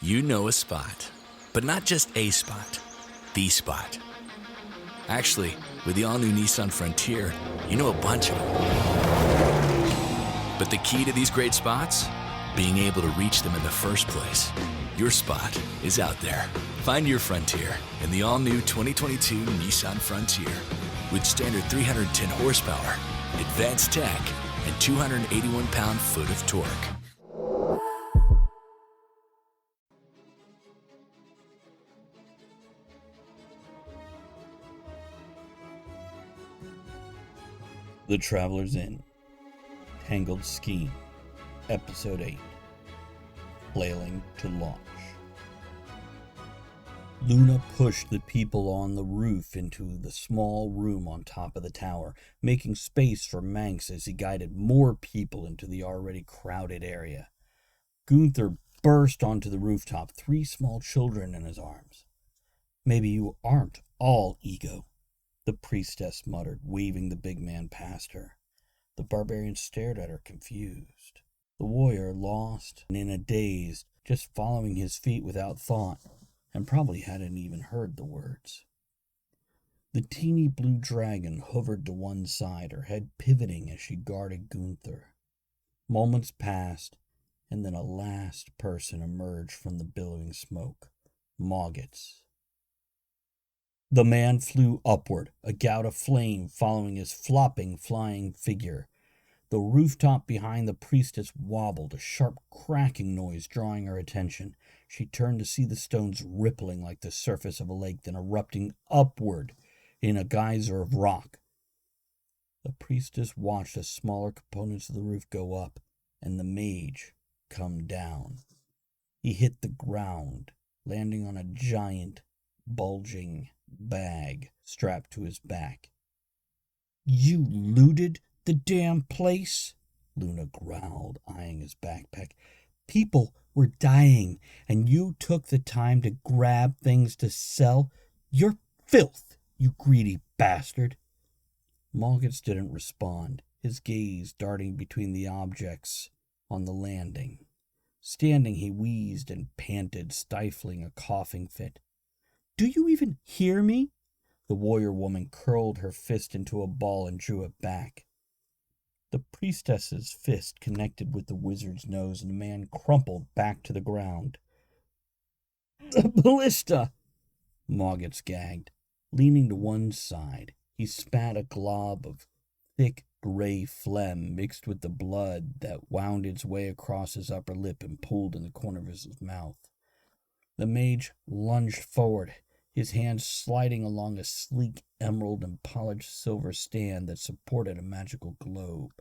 You know a spot, but not just a spot, the spot. Actually, with the all-new Nissan Frontier, you know a bunch of them. But the key to these great spots? Being able to reach them in the first place. Your spot is out there. Find your Frontier in the all-new 2022 Nissan Frontier. With standard 310 horsepower, advanced tech, and 281 pound-foot of torque. The Traveler's Inn, Tangled Skein, Episode 8, Flailing to Launch. Luna pushed the people on the roof into the small room on top of the tower, making space for Manx as he guided more people into the already crowded area. Goonthur burst onto the rooftop, 3 small children in his arms. "Maybe you aren't all ego," the priestess muttered, waving the big man past her. The barbarian stared at her, confused. The warrior, lost and in a daze, just following his feet without thought, and probably hadn't even heard the words. The teeny blue dragon hovered to one side, her head pivoting as she guarded Goonthur. Moments passed, and then a last person emerged from the billowing smoke. Mogits. The man flew upward, a gout of flame following his flopping, flying figure. The rooftop behind the priestess wobbled, a sharp cracking noise drawing her attention. She turned to see the stones rippling like the surface of a lake, then erupting upward in a geyser of rock. The priestess watched as smaller components of the roof go up, and the mage come down. He hit the ground, landing on a giant, bulging bag strapped to his back. "You looted the damn place?" Luna growled, eyeing his backpack. "People were dying, and you took the time to grab things to sell? You're filth, you greedy bastard." Mogits didn't respond, his gaze darting between the objects on the landing. Standing, he wheezed and panted, stifling a coughing fit. "Do you even hear me?" The warrior woman curled her fist into a ball and drew it back. The priestess's fist connected with the wizard's nose, and the man crumpled back to the ground. "The ballista!" Mogits gagged. Leaning to one side, he spat a glob of thick gray phlegm mixed with the blood that wound its way across his upper lip and pooled in the corner of his mouth. The mage lunged forward, his hand sliding along a sleek emerald and polished silver stand that supported a magical globe.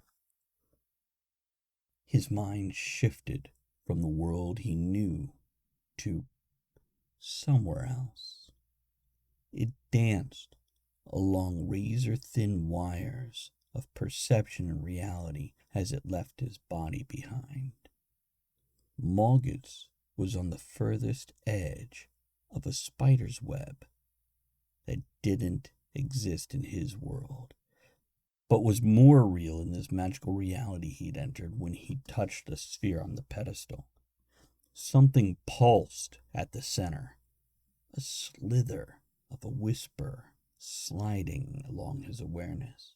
His mind shifted from the world he knew to somewhere else. It danced along razor-thin wires of perception and reality as it left his body behind. Mogits was on the furthest edge of a spider's web that didn't exist in his world, but was more real in this magical reality he'd entered when he touched the sphere on the pedestal. Something pulsed at the center, a slither of a whisper sliding along his awareness.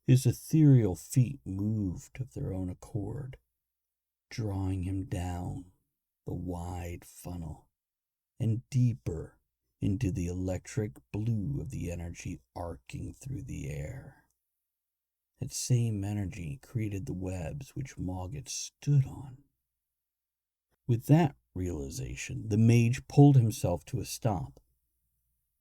His ethereal feet moved of their own accord, drawing him down the wide funnel and deeper into the electric blue of the energy arcing through the air. That same energy created the webs which Mogits stood on. With that realization, the mage pulled himself to a stop.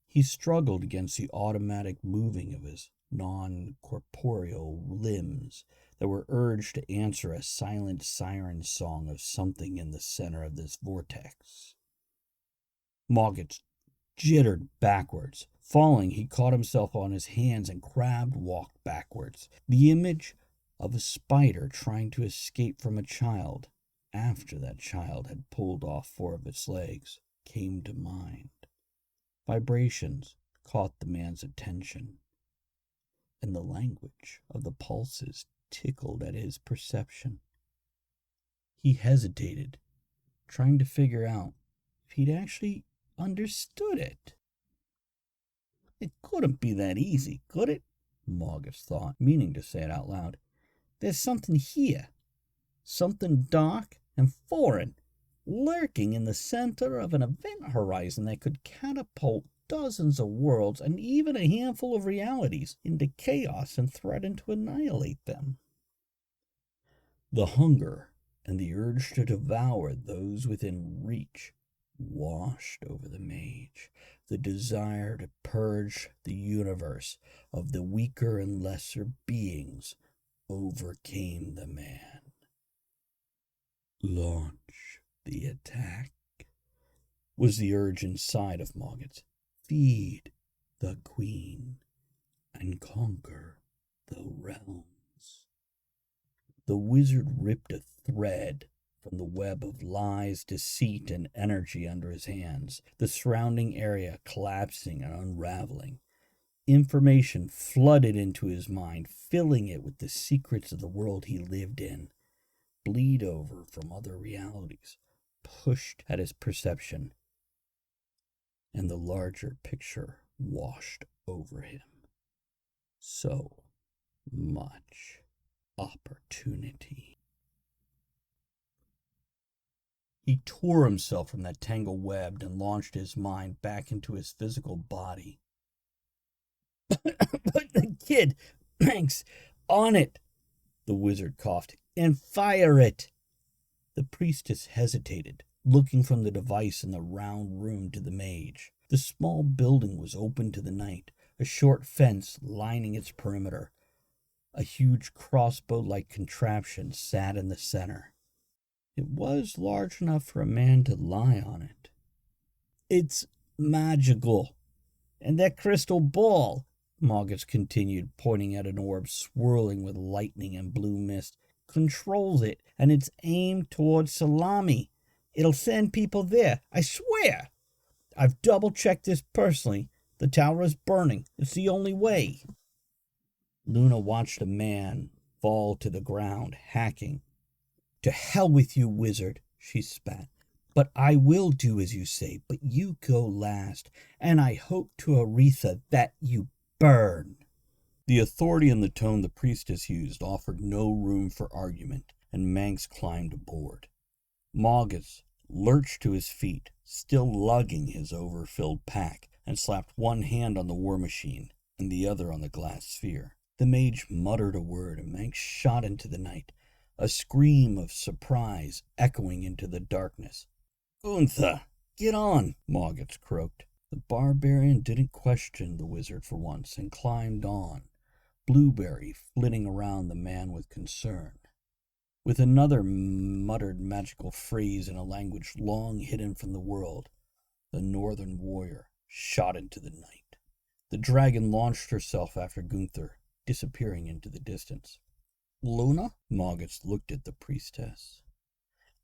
He struggled against the automatic moving of his non-corporeal limbs that were urged to answer a silent siren song of something in the center of this vortex. Mogits jittered backwards. Falling, he caught himself on his hands and crab-walked backwards. The image of a spider trying to escape from a child, after that child had pulled off 4 of its legs, came to mind. Vibrations caught the man's attention, and the language of the pulses tickled at his perception. He hesitated, trying to figure out if he'd actually understood it. It couldn't be that easy, could it? Mogits thought, meaning to say it out loud. There's something here, something dark and foreign, lurking in the center of an event horizon that could catapult dozens of worlds and even a handful of realities into chaos and threaten to annihilate them. The hunger and the urge to devour those within reach washed over the mage. The desire to purge the universe of the weaker and lesser beings overcame the man. Launch the attack, was the urge inside of Mogits. Feed the queen and conquer the realms. The wizard ripped a thread from the web of lies, deceit, and energy under his hands, the surrounding area collapsing and unraveling. Information flooded into his mind, filling it with the secrets of the world he lived in. Bleed over from other realities pushed at his perception, and the larger picture washed over him. So much opportunity. He tore himself from that tangled web and launched his mind back into his physical body. Put the kid, Manx, on it, the wizard coughed, and fire it. The priestess hesitated, looking from the device in the round room to the mage. The small building was open to the night, a short fence lining its perimeter. A huge crossbow-like contraption sat in the center. It was large enough for a man to lie on it. It's magical. And that crystal ball, Mogits continued, pointing at an orb swirling with lightning and blue mist, controls it, and it's aimed towards Salami. It'll send people there, I swear. I've double-checked this personally. The tower is burning. It's the only way. Luna watched a man fall to the ground, hacking. To hell with you, wizard, she spat. But I will do as you say, but you go last, and I hope to Aretha that you burn. The authority and the tone the priestess used offered no room for argument, and Manx climbed aboard. Mogits lurched to his feet, still lugging his overfilled pack, and slapped one hand on the war machine and the other on the glass sphere. The mage muttered a word, and Manx shot into the night, a scream of surprise echoing into the darkness. Goonthur, get on, Mogits croaked. The barbarian didn't question the wizard for once and climbed on, Blueberry flitting around the man with concern. With another muttered magical phrase in a language long hidden from the world, the northern warrior shot into the night. The dragon launched herself after Goonthur, disappearing into the distance. Luna? Mogits looked at the priestess.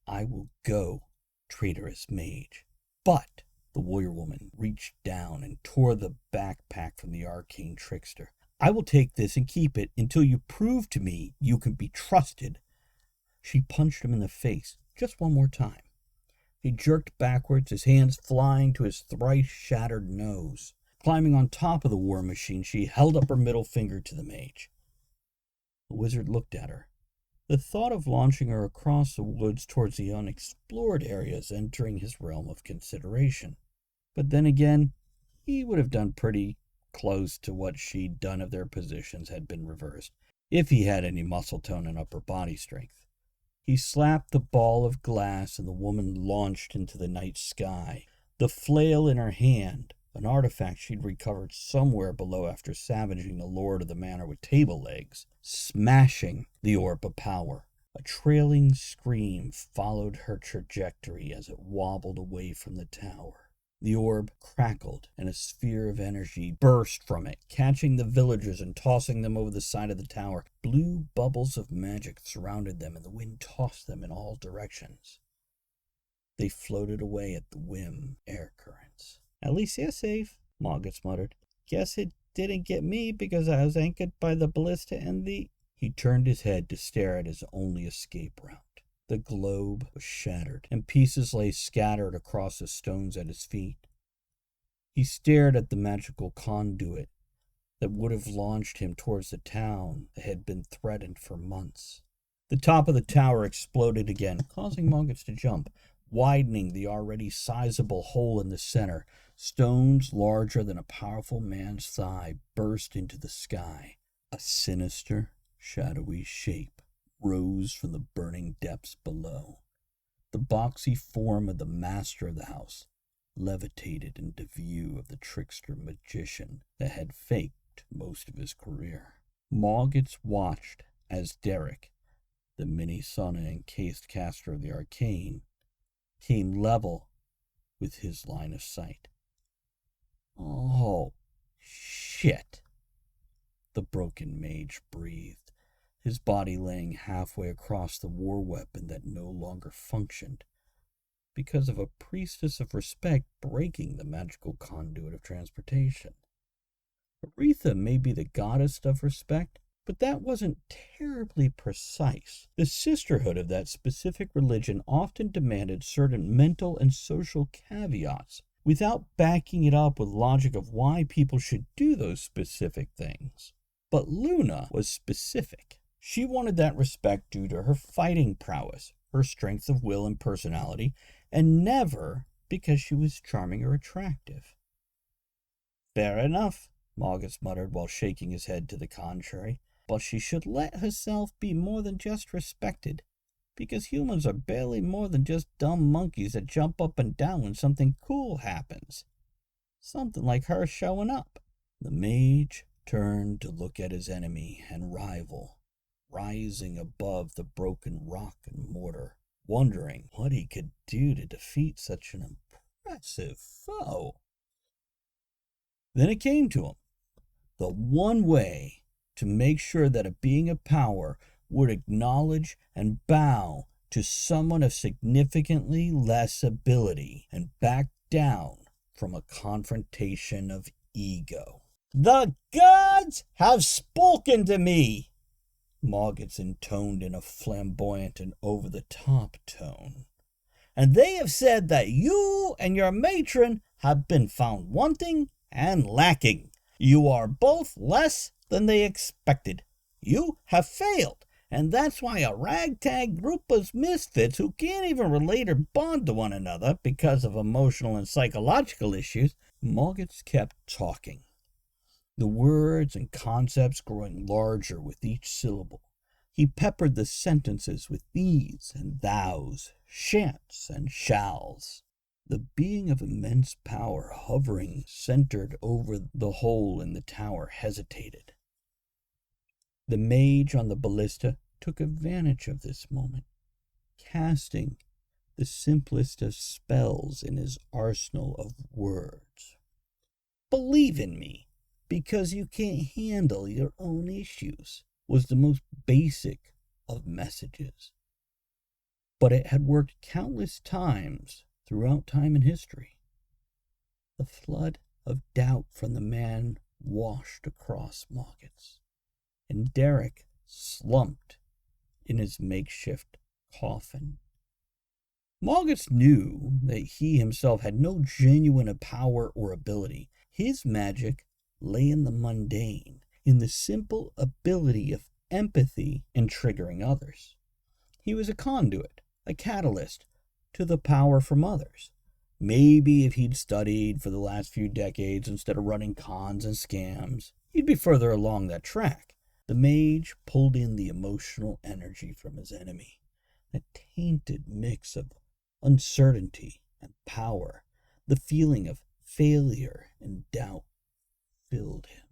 I will go, traitorous mage. But the warrior woman reached down and tore the backpack from the arcane trickster. I will take this and keep it until you prove to me you can be trusted. She punched him in the face just one more time. He jerked backwards, his hands flying to his thrice-shattered nose. Climbing on top of the war machine, she held up her middle finger to the mage. The wizard looked at her. The thought of launching her across the woods towards the unexplored areas entering his realm of consideration. But then again, he would have done pretty close to what she'd done if their positions had been reversed, if he had any muscle tone and upper body strength. He slapped the ball of glass, and the woman launched into the night sky, the flail in her hand, an artifact she'd recovered somewhere below after savaging the lord of the manor with table legs, smashing the orb of power. A trailing scream followed her trajectory as it wobbled away from the tower. The orb crackled, and a sphere of energy burst from it, catching the villagers and tossing them over the side of the tower. Blue bubbles of magic surrounded them, and the wind tossed them in all directions. They floated away at the whim air currents. At least they're safe, Mogits muttered. Guess it didn't get me because I was anchored by the ballista and the... He turned his head to stare at his only escape route. The globe was shattered, and pieces lay scattered across the stones at his feet. He stared at the magical conduit that would have launched him towards the town that had been threatened for months. The top of the tower exploded again, causing Mogits to jump, widening the already sizable hole in the center. Stones larger than a powerful man's thigh burst into the sky. A sinister, shadowy shape rose from the burning depths below. The boxy form of the master of the house levitated into view of the trickster magician that had faked most of his career. Mogits watched as Derek, the mini-sauna encased caster of the arcane, came level with his line of sight. Oh, shit, the broken mage breathed, his body laying halfway across the war weapon that no longer functioned because of a priestess of respect breaking the magical conduit of transportation. Aretha may be the goddess of respect, but that wasn't terribly precise. The sisterhood of that specific religion often demanded certain mental and social caveats without backing it up with logic of why people should do those specific things. But Luna was specific. She wanted that respect due to her fighting prowess, her strength of will and personality, and never because she was charming or attractive. Fair enough, Mogits muttered while shaking his head to the contrary. But she should let herself be more than just respected, because humans are barely more than just dumb monkeys that jump up and down when something cool happens. Something like her showing up. The mage turned to look at his enemy and rival, rising above the broken rock and mortar, wondering what he could do to defeat such an impressive foe. Then it came to him. The one way to make sure that a being of power would acknowledge and bow to someone of significantly less ability and back down from a confrontation of ego. "The gods have spoken to me," Mogits intoned in a flamboyant and over-the-top tone. "And they have said that you and your matron have been found wanting and lacking. You are both less than they expected. You have failed, and that's why a ragtag group of misfits who can't even relate or bond to one another because of emotional and psychological issues." Mogits kept talking, the words and concepts growing larger with each syllable. He peppered the sentences with these and thous, shan'ts and shalls. The being of immense power hovering centered over the hole in the tower hesitated. The mage on the ballista took advantage of this moment, casting the simplest of spells in his arsenal of words. "Believe in me, because you can't handle your own issues," was the most basic of messages. But it had worked countless times throughout time and history. The flood of doubt from the man washed across Mogits, and Derek slumped in his makeshift coffin. Mogits knew that he himself had no genuine power or ability. His magic lay in the mundane, in the simple ability of empathy and triggering others. He was a conduit, a catalyst to the power from others. Maybe if he'd studied for the last few decades instead of running cons and scams, he'd be further along that track. The mage pulled in the emotional energy from his enemy. A tainted mix of uncertainty and power. The feeling of failure and doubt filled him.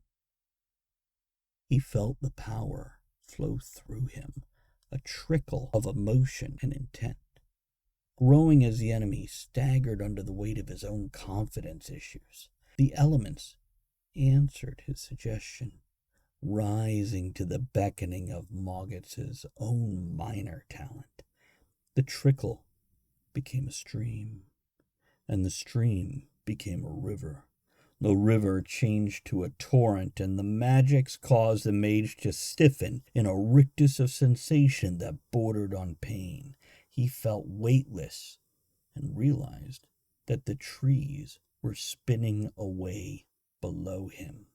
He felt the power flow through him, a trickle of emotion and intent, growing as the enemy staggered under the weight of his own confidence issues. The elements answered his suggestion, rising to the beckoning of Mogits' own minor talent. The trickle became a stream, and the stream became a river. The river changed to a torrent, and the magics caused the mage to stiffen in a rictus of sensation that bordered on pain. he felt weightless and realized that the trees were spinning away below him.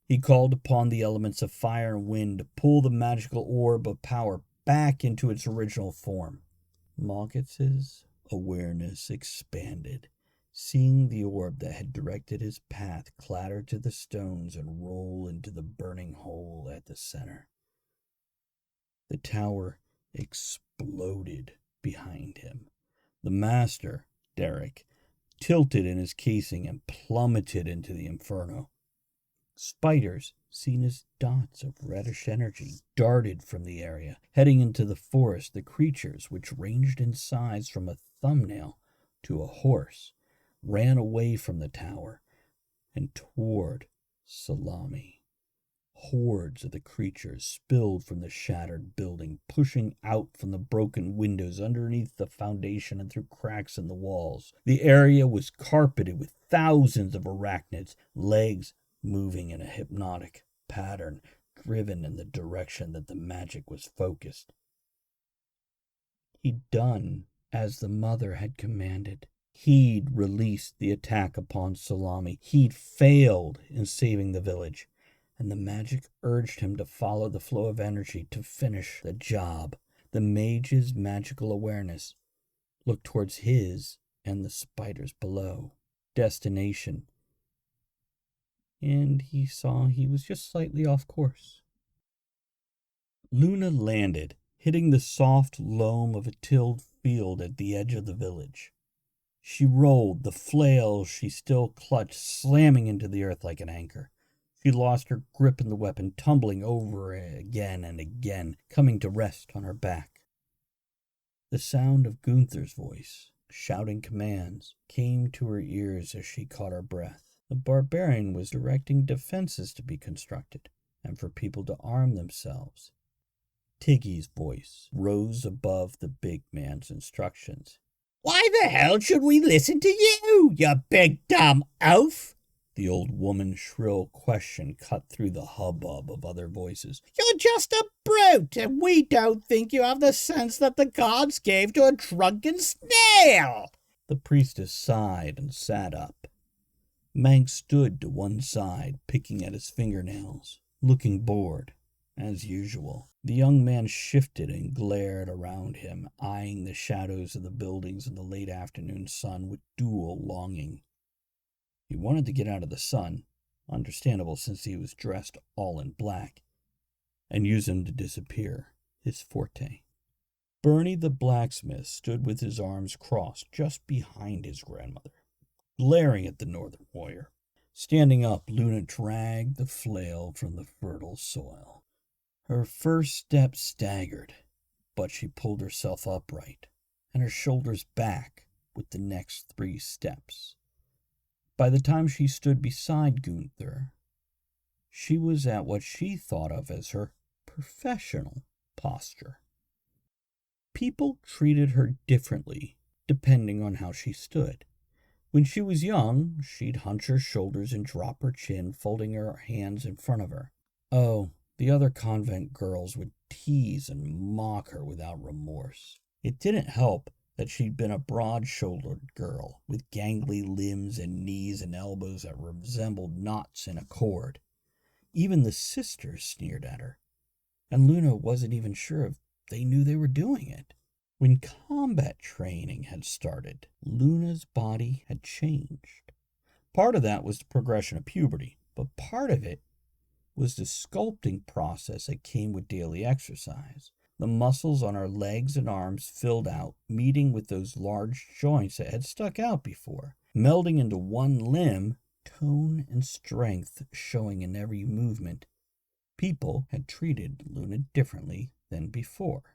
He called upon the elements of fire and wind to pull the magical orb of power back into its original form. Mogits' awareness expanded, seeing the orb that had directed his path clatter to the stones and roll into the burning hole at the center. The tower exploded behind him. The master, Derek, tilted in his casing and plummeted into the inferno. Spiders, seen as dots of reddish energy, darted from the area, heading into the forest. The creatures, which ranged in size from a thumbnail to a horse, ran away from the tower and toward Salami. Hordes of the creatures spilled from the shattered building, pushing out from the broken windows underneath the foundation and through cracks in the walls. The area was carpeted with thousands of arachnids, legs moving in a hypnotic pattern, driven in the direction that the magic was focused. He'd done as the mother had commanded. He'd released the attack upon Salami. He'd failed in saving the village, and the magic urged him to follow the flow of energy to finish the job. The mage's magical awareness looked towards his and the spiders below. Destination. And he saw he was just slightly off course. Luna landed, hitting the soft loam of a tilled field at the edge of the village. She rolled, the flail she still clutched slamming into the earth like an anchor. She lost her grip in the weapon, tumbling over again and again, coming to rest on her back. The sound of Goonthur's voice, shouting commands, came to her ears as she caught her breath. The barbarian was directing defenses to be constructed, and for people to arm themselves. Tiggy's voice rose above the big man's instructions. "Why the hell should we listen to you, you big dumb oaf?" The old woman's shrill question cut through the hubbub of other voices. "You're just a brute, and we don't think you have the sense that the gods gave to a drunken snail." The priestess sighed and sat up. Manx stood to one side, picking at his fingernails, looking bored, as usual. The young man shifted and glared around him, eyeing the shadows of the buildings in the late afternoon sun with dual longing. He wanted to get out of the sun, understandable since he was dressed all in black, and use him to disappear, his forte. Bernie the blacksmith stood with his arms crossed just behind his grandmother, glaring at the northern warrior. Standing up, Luna dragged the flail from the fertile soil. Her first step staggered, but she pulled herself upright, and her shoulders back with the next 3 steps. By the time she stood beside Goonthur, she was at what she thought of as her professional posture. People treated her differently depending on how she stood. When she was young, she'd hunch her shoulders and drop her chin, folding her hands in front of her. Oh, the other convent girls would tease and mock her without remorse. It didn't help that she'd been a broad-shouldered girl, with gangly limbs and knees and elbows that resembled knots in a cord. Even the sisters sneered at her, and Luna wasn't even sure if they knew they were doing it. When combat training had started, Luna's body had changed. Part of that was the progression of puberty, but part of it was the sculpting process that came with daily exercise. The muscles on her legs and arms filled out, meeting with those large joints that had stuck out before, melding into one limb, tone and strength showing in every movement. People had treated Luna differently than before.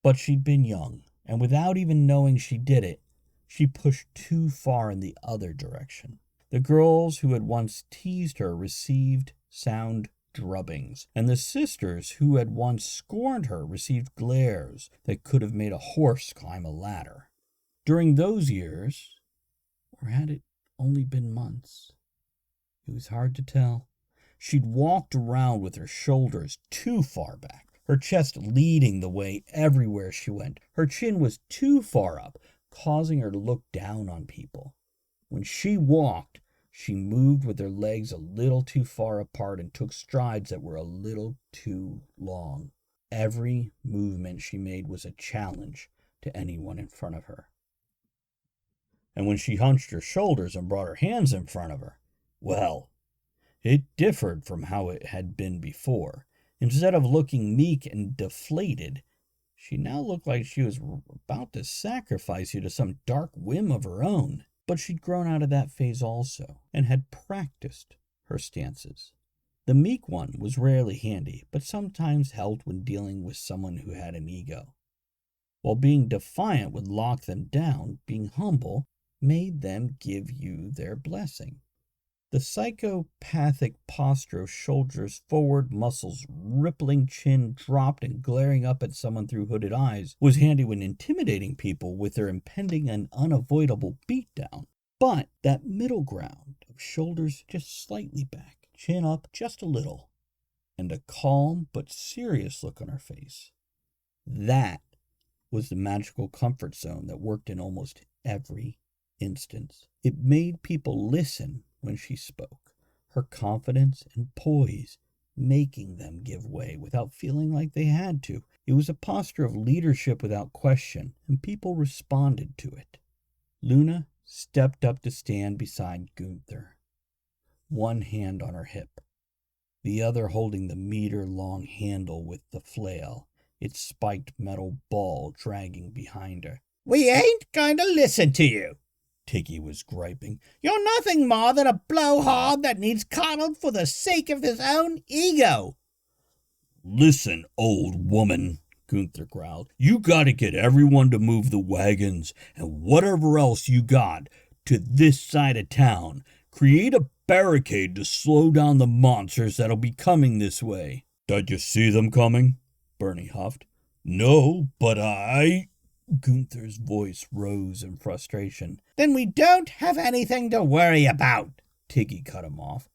But she'd been young, and without even knowing she did it, she pushed too far in the other direction. The girls who had once teased her received sound drubbings, and the sisters who had once scorned her received glares that could have made a horse climb a ladder. During those years, or had it only been months, it was hard to tell, she'd walked around with her shoulders too far back, her chest leading the way everywhere she went. Her chin was too far up, causing her to look down on people. When she walked, she moved with her legs a little too far apart and took strides that were a little too long. Every movement she made was a challenge to anyone in front of her. And when she hunched her shoulders and brought her hands in front of her, well, it differed from how it had been before. Instead of looking meek and deflated, she now looked like she was about to sacrifice you to some dark whim of her own. But she'd grown out of that phase also, and had practiced her stances. The meek one was rarely handy, but sometimes helped when dealing with someone who had an ego. While being defiant would lock them down, being humble made them give you their blessing. The psychopathic posture of shoulders forward, muscles rippling, chin dropped, and glaring up at someone through hooded eyes was handy when intimidating people with their impending and unavoidable beatdown. But that middle ground of shoulders just slightly back, chin up just a little, and a calm but serious look on her face, that was the magical comfort zone that worked in almost every instance. It made people listen when she spoke, her confidence and poise making them give way without feeling like they had to. It was a posture of leadership without question, and people responded to it. Luna stepped up to stand beside Goonthur, one hand on her hip, the other holding the meter-long handle with the flail, its spiked metal ball dragging behind her. "We ain't going to listen to you," Tiggy was griping. "You're nothing more than a blowhard that needs coddled for the sake of his own ego." "Listen, old woman," Goonthur growled. "You gotta get everyone to move the wagons and whatever else you got to this side of town. Create a barricade to slow down the monsters that'll be coming this way." "Did you see them coming?" Bernie huffed. "No, but Goonthur's voice rose in frustration. "Then we don't have anything to worry about," Tiggy cut him off.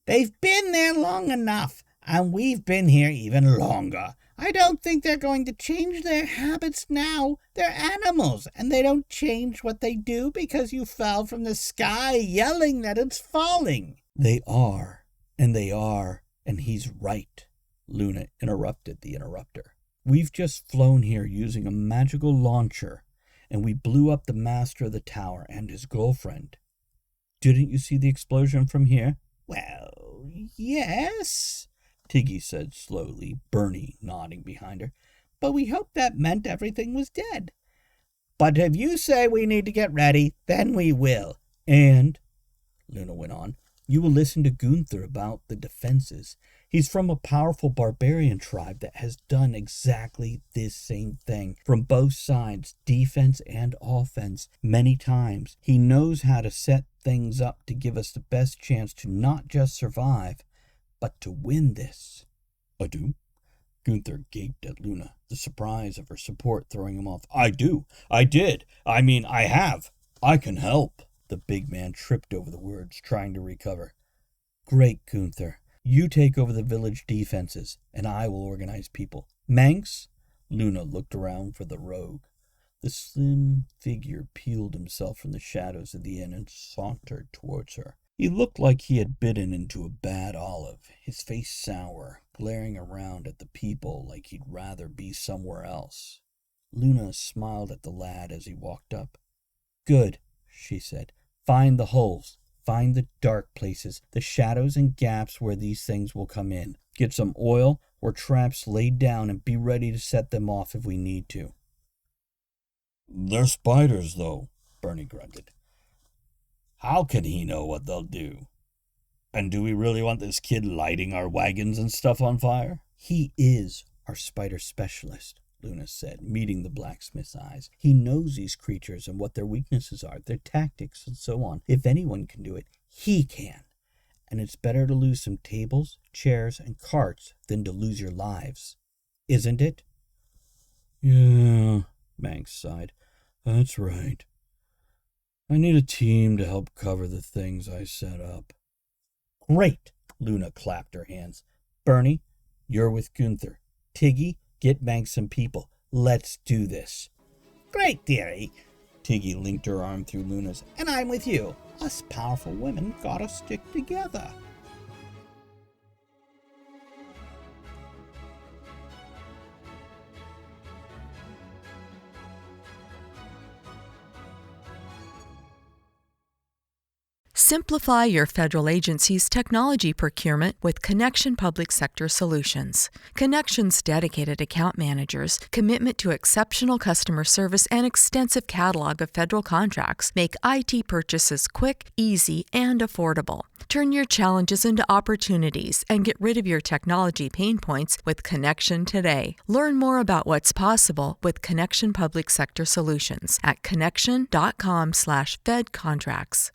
"They've been there long enough, and we've been here even longer. I don't think they're going to change their habits now. They're animals, and they don't change what they do because you fell from the sky yelling that it's falling." They are, and he's right," Luna interrupted the interrupter. "We've just flown here using a magical launcher, and we blew up the master of the tower and his girlfriend. Didn't you see the explosion from here?" "Well, yes," Tiggy said slowly, Bernie nodding behind her. "but we hoped that meant everything was dead. But if you say we need to get ready, then we will." "And," Luna went on, "you will listen to Goonthur about the defenses. He's from a powerful barbarian tribe that has done exactly this same thing, from both sides, defense and offense, many times. He knows how to set things up to give us the best chance to not just survive, but to win this." "I do?" Goonthur gaped at Luna, the surprise of her support throwing him off. "I do. I did. I have. I can help." The big man tripped over the words, trying to recover. "Great, Goonthur. You take over the village defenses, and I will organize people. Manx?" Luna looked around for the rogue. The slim figure peeled himself from the shadows of the inn and sauntered towards her. He looked like he had bitten into a bad olive, his face sour, glaring around at the people like he'd rather be somewhere else. Luna smiled at the lad as he walked up. "Good," she said. "Find the holes. Find the dark places, the shadows and gaps where these things will come in. Get some oil or traps laid down and be ready to set them off if we need to." "They're spiders, though," Bernie grunted. "How can he know what they'll do? And do we really want this kid lighting our wagons and stuff on fire?" "He is our spider specialist," Luna said, meeting the blacksmith's eyes. "He knows these creatures and what their weaknesses are, their tactics, and so on. If anyone can do it, he can. And it's better to lose some tables, chairs, and carts than to lose your lives. Isn't it?" "Yeah," Manx sighed. "That's right. I need a team to help cover the things I set up." "Great!" Luna clapped her hands. "Bernie, you're with Goonthur. Tiggy, get Manx some people. Let's do this. Great theory. Tiggy linked her arm through Luna's. And I'm with you. Us powerful women gotta stick together. Simplify your federal agency's technology procurement with Connection Public Sector Solutions. Connection's dedicated account managers, commitment to exceptional customer service, and extensive catalog of federal contracts make IT purchases quick, easy, and affordable. Turn your challenges into opportunities and get rid of your technology pain points with Connection today. Learn more about what's possible with Connection Public Sector Solutions at connection.com/fedcontracts.